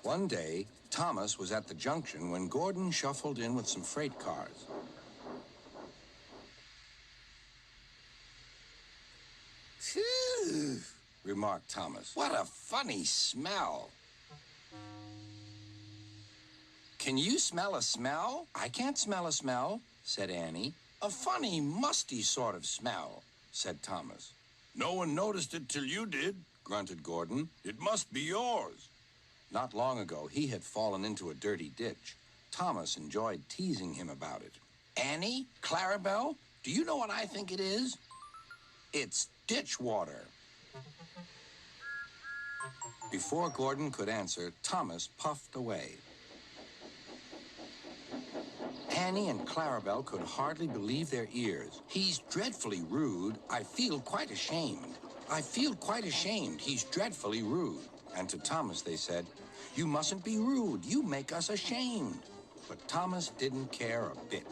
One day, Thomas was at the junction when Gordon shuffled in with some freight cars. Phew, Remarked Thomas. what a funny smell. Can you smell a smell? I can't smell a smell, said Annie. A funny, musty sort of smell, Said Thomas. No one noticed it till you did, Grunted Gordon. It must be yours. Not long ago, he had fallen into a dirty ditch. Thomas enjoyed teasing him about it. Annie, Clarabelle, do you know what I think it is? It's ditch water. Before Gordon could answer, Thomas puffed away. Annie and Clarabelle could hardly believe their ears. He's dreadfully rude. I feel quite ashamed. I feel quite ashamed. He's dreadfully rude. And to Thomas they said, "You mustn't be rude. You make us ashamed." But Thomas didn't care a bit.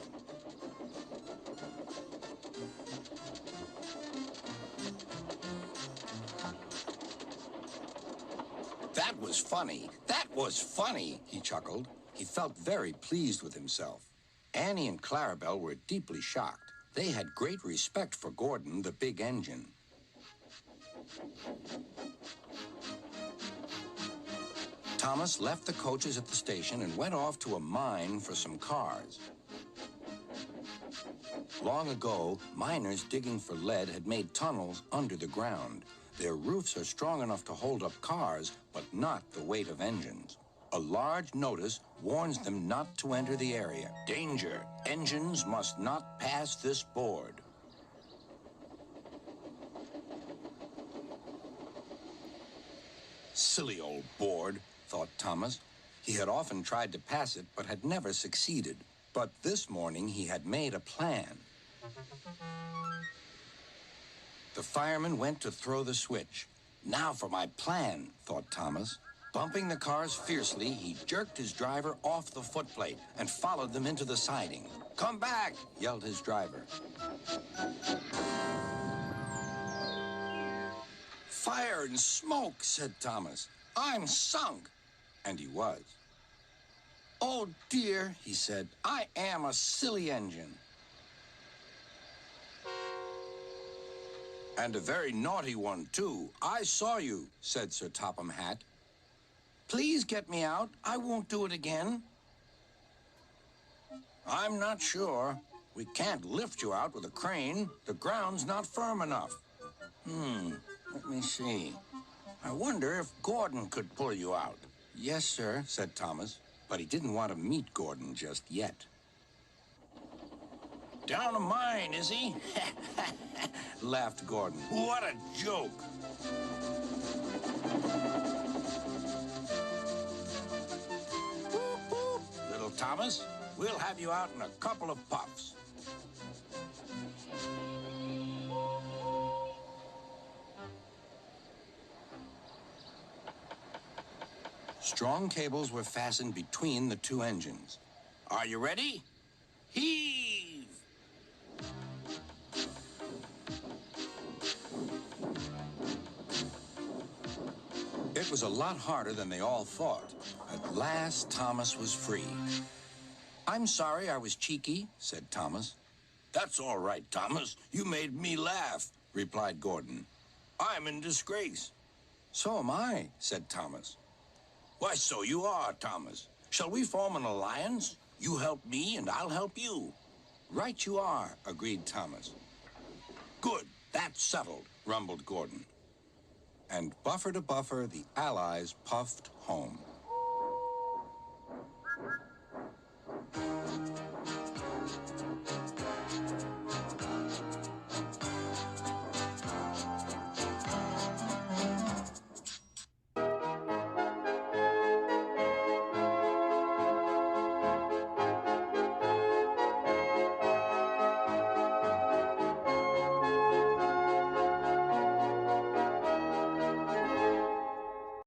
That was funny. That was funny, He chuckled. He felt very pleased with himself. Annie and Clarabelle were deeply shocked. They had great respect for Gordon, the big engine. Thomas left the coaches at the station and went off to a mine for some cars. Long ago, miners digging for lead had made tunnels under the ground. Their roofs are strong enough to hold up cars, but not the weight of engines. A large notice warns them not to enter the area. Danger! Engines must not pass this board. Silly old board, thought Thomas. He had often tried to pass it, but had never succeeded. But this morning he had made a plan. The fireman went to throw the switch. Now for my plan, thought Thomas. Bumping the cars fiercely, he jerked his driver off the footplate and followed them into the siding. "Come back!" yelled his driver. "Fire and smoke," said Thomas. "I'm sunk." And he was. "Oh, dear," he said, "I am a silly engine." "And a very naughty one, too. I saw you," said Sir Topham Hatt. "Please get me out. I won't do it again." "I'm not sure. We can't lift you out with a crane. The ground's not firm enough. Let me see. I wonder if Gordon could pull you out." "Yes, sir," said Thomas, but he didn't want to meet Gordon just yet. Down a mine, is he? Laughed Gordon. What a joke. Little Thomas, we'll have you out in a couple of puffs. Strong cables were fastened between the two engines. Are you ready? Heave! It was a lot harder than they all thought. At last, Thomas was free. "I'm sorry I was cheeky," said Thomas. "That's all right, Thomas. You made me laugh," replied Gordon. "I'm in disgrace." "So am I," said Thomas. "Why, so you are, Thomas. Shall we form an alliance? You help me and I'll help you." "Right you are," agreed Thomas. "Good. That's settled," rumbled Gordon. And buffer to buffer, the Allies puffed home.